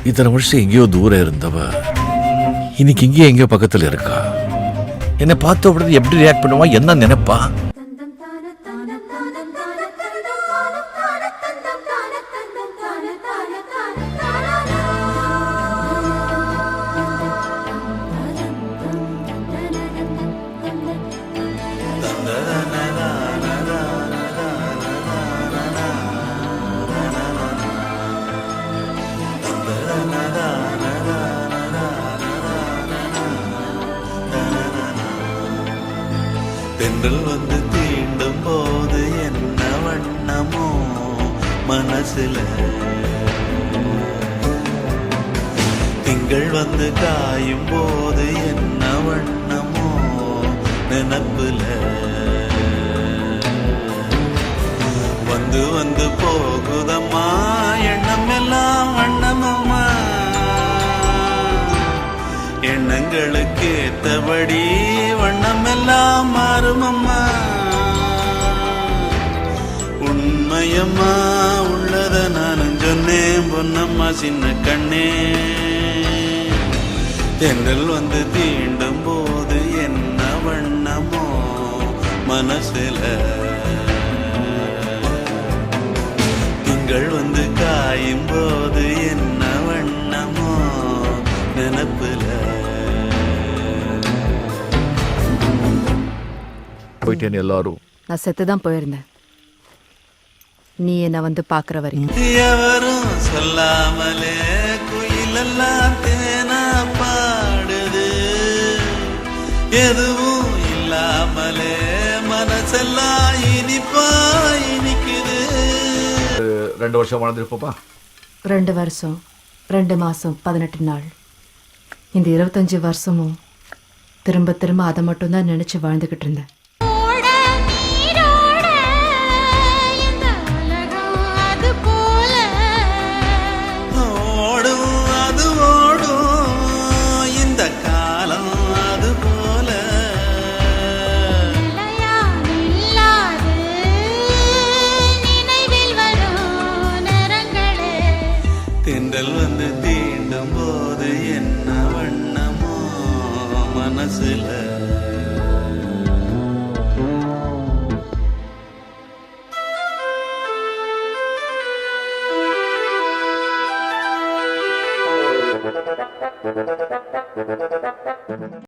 இத்தனை வருஷம் எங்கேயோ தூரம் இருந்தவ இன்னைக்கு இங்கேயே எங்கேயோ பக்கத்துல இருக்கா. என்னை பார்த்த உடனே எப்படி ரியாக்ட் பண்ணுவா, என்ன நினைப்பா? தென்றல் வந்து தீண்டும் போது என்ன வண்ணமோ மனசுல, திங்கள் வந்து காயும் போது என்ன வண்ணமோ நினப்புல, வந்து வந்து போகுதம்மா எண்ணம் எல்லாம் வண்ணமம்மா, எண்ணங்களுக்கு ஏத்தபடி வண்ணம் எல்லாம் மாறுமம்மா. உண்மையம்மா உள்ளத நானும் சொன்னேன் பொன்னம்மா சின்ன கண்ணே. தென்றல் வந்து தீண்டும் போது என்ன வண்ணமோ மனசுல, திங்கள் வந்து காயும் போது என்ன வண்ணமோ நினப்புல. போயிட்டேன் எல்லாரும். நான் செத்துதான் போயிருந்தேன் நீ என்ன வந்து பாக்குற வரைக்கும். எவரும் சொல்லாமலே குயிலெல்லாம் தேனா பாடுது, எதுவும் இல்லாமலே மனசெல்லாம் இனிப்பா இனிக்குது. 2 வருஷம் வாழ்ந்துருப்போப்பா. 2 வருஷம் 2 மாசம் 18 நாள். இந்த 25 வருஷமும் திரும்ப திரும்ப அதை மட்டும்தான் நினைச்சு வாழ்ந்துகிட்டு இருந்தேன்.